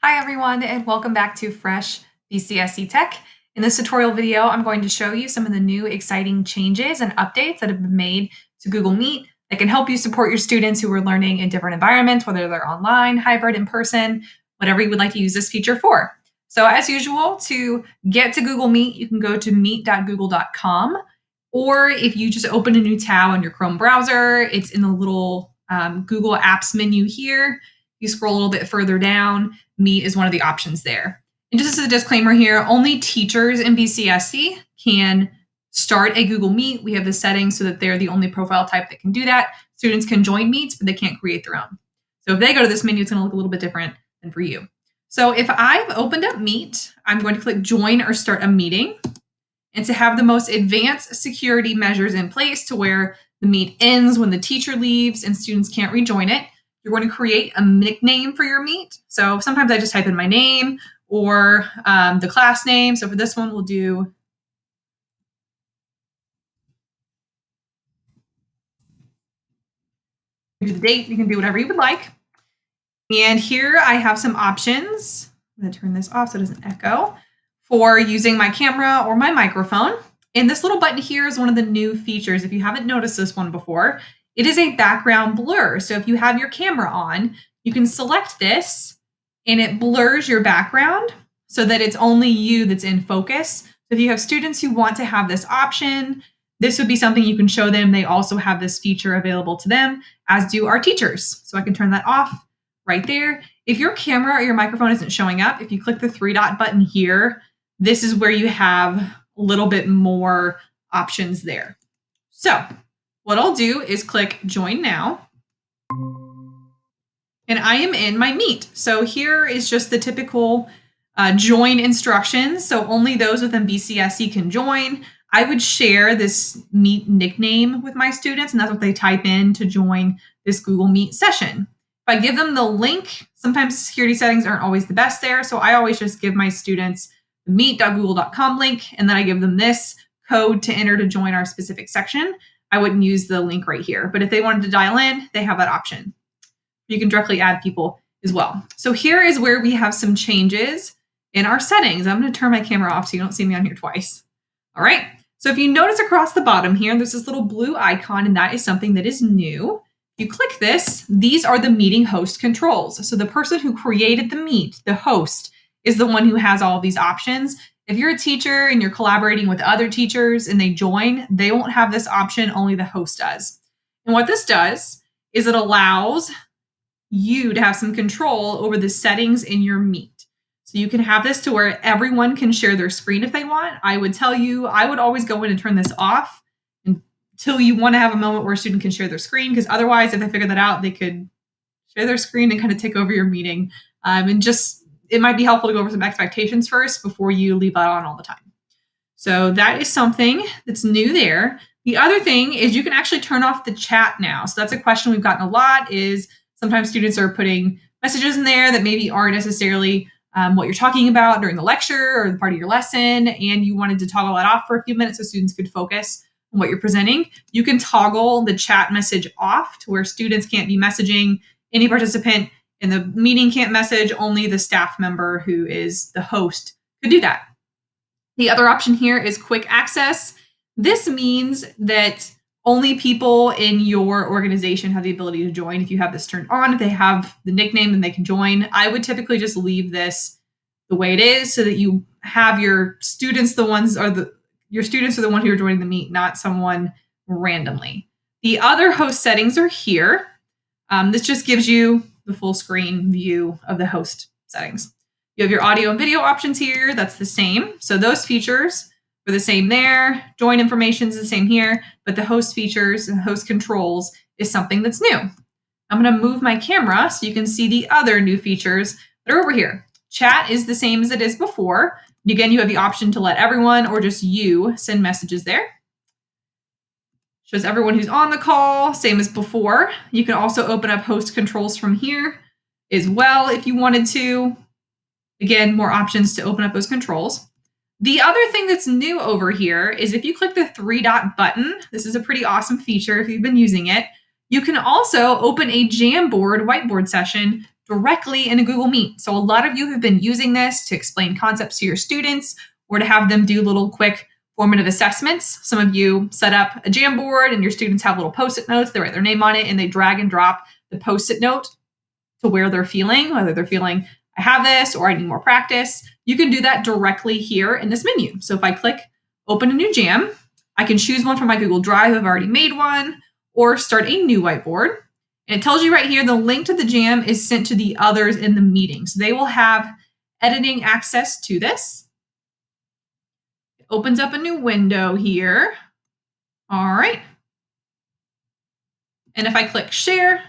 Hi everyone, and welcome back to Fresh BCSE Tech. In this tutorial video, I'm going to show you some of the new exciting changes and updates that have been made to Google Meet that can help you support your students who are learning in different environments, whether they're online, hybrid, in person, whatever you would like to use this feature for. So as usual, to get to Google Meet, you can go to meet.google.com, or if you just open a new tab on your Chrome browser, it's in the little Google Apps menu here. You scroll a little bit further down, Meet is one of the options there. And just as a disclaimer here, only teachers in BCSE can start a Google Meet. We have the settings so that they're the only profile type that can do that. Students can join Meets, but they can't create their own. So if they go to this menu, it's going to look a little bit different than for you. So if I've opened up Meet, I'm going to click Join or Start a Meeting. And to have the most advanced security measures in place to where the Meet ends when the teacher leaves and students can't rejoin it, you're going to create a nickname for your Meet. So sometimes I just type in my name or the class name. So for this one, we'll do the date. You can do whatever you would like. And here I have some options. I'm going to turn this off so it doesn't echo for using my camera or my microphone. And this little button here is one of the new features. If you haven't noticed this one before, it is a background blur. So if you have your camera on, you can select this and it blurs your background so that it's only you that's in focus. So if you have students who want to have this option, this would be something you can show them. They also have this feature available to them, as do our teachers. So I can turn that off right there. If your camera or your microphone isn't showing up, if you click the three dot button here, this is where you have a little bit more options there. So what I'll do is click Join Now. And I am in my Meet. So here is just the typical join instructions. So only those within BCSE can join. I would share this Meet nickname with my students, and that's what they type in to join this Google Meet session. If I give them the link, sometimes security settings aren't always the best there. So I always just give my students the meet.google.com link, and then I give them this code to enter to join our specific section. I wouldn't use the link right here, but if they wanted to dial in, they have that option. You can directly add people as well. So here is where we have some changes in our settings. I'm going to turn my camera off so you don't see me on here twice. All right. So if you notice across the bottom here, there's this little blue icon, and that is something that is new. If you click this, these are the meeting host controls. So the person who created the Meet, the host, is the one who has all of these options. If you're a teacher and you're collaborating with other teachers and they join, they won't have this option, only the host does. And what this does is it allows you to have some control over the settings in your Meet. So you can have this to where everyone can share their screen if they want. I would tell you, I would always go in and turn this off until you want to have a moment where a student can share their screen, because otherwise, if they figure that out, they could share their screen and kind of take over your meeting. It might be helpful to go over some expectations first before you leave that on all the time. So that is something that's new there. The other thing is you can actually turn off the chat now. So that's a question we've gotten a lot, is sometimes students are putting messages in there that maybe aren't necessarily what you're talking about during the lecture or the part of your lesson, and you wanted to toggle that off for a few minutes so students could focus on what you're presenting. You can toggle the chat message off to where students can't be messaging any participant in the meeting, can't message, only the staff member who is the host could do that. The other option here is quick access. This means that only people in your organization have the ability to join. If you have this turned on, if they have the nickname, then they can join. I would typically just leave this the way it is so that you have your students, your students are the one who are joining the Meet, not someone randomly. The other host settings are here. This just gives you the full screen view of the host settings. You have your audio and video options here. That's the same. So those features are the same there. Join information is the same here, but the host features and host controls is something that's new. I'm going to move my camera so you can see the other new features that are over here. Chat is the same as it is before. Again, you have the option to let everyone or just you send messages there. Shows everyone who's on the call, same as before. You can also open up host controls from here as well if you wanted to. Again, more options to open up those controls. The other thing that's new over here is if you click the three dot button, this is a pretty awesome feature if you've been using it, you can also open a Jamboard whiteboard session directly in a Google Meet. So a lot of you have been using this to explain concepts to your students or to have them do little quick formative assessments. Some of you set up a Jamboard and your students have little Post-it notes. They write their name on it and they drag and drop the Post-it note to where they're feeling, whether they're feeling, I have this or I need more practice. You can do that directly here in this menu. So if I click open a new Jam, I can choose one from my Google Drive. I've already made one, or start a new whiteboard. And it tells you right here, the link to the Jam is sent to the others in the meeting. So they will have editing access to this. It opens up a new window here. All right. And if I click share,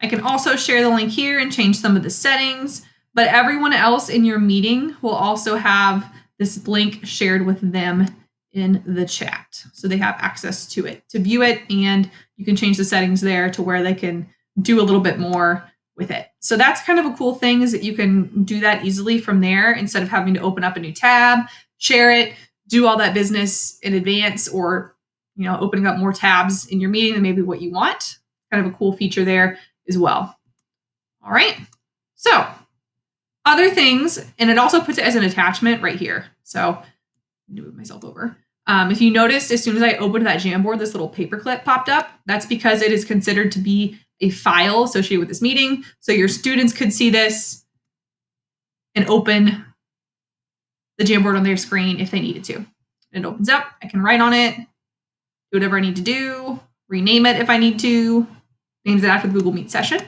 I can also share the link here and change some of the settings, but everyone else in your meeting will also have this link shared with them in the chat. So they have access to it, to view it, and you can change the settings there to where they can do a little bit more with it. So that's kind of a cool thing, is that you can do that easily from there instead of having to open up a new tab, share it, do all that business in advance, or opening up more tabs in your meeting than maybe what you want. Kind of a cool feature there as well. All right. So other things, and it also puts it as an attachment right here. So move myself over. If you noticed, as soon as I opened that Jamboard, this little paperclip popped up. That's because it is considered to be a file associated with this meeting. So your students could see this and open the Jamboard on their screen if they needed to. It opens up. I can write on it, do whatever I need to do, rename it if I need to, names it after the Google Meet session.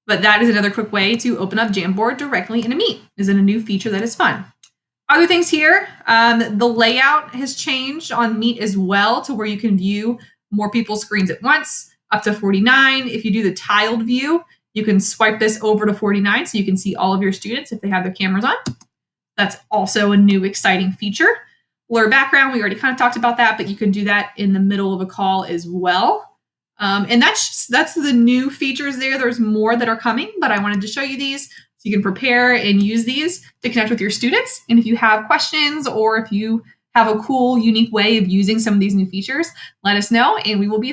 But that is another quick way to open up Jamboard directly in a Meet. Is in a new feature that is fun. Other things here, the layout has changed on Meet as well to where you can view more people's screens at once, up to 49. If you do the tiled view, you can swipe this over to 49 so you can see all of your students if they have their cameras on. That's also a new exciting feature. Blur background, we already kind of talked about that, but you can do that in the middle of a call as well. And that's the new features there. There's more that are coming, but I wanted to show you these so you can prepare and use these to connect with your students. And if you have questions or if you have a cool, unique way of using some of these new features, let us know and we will be in touch.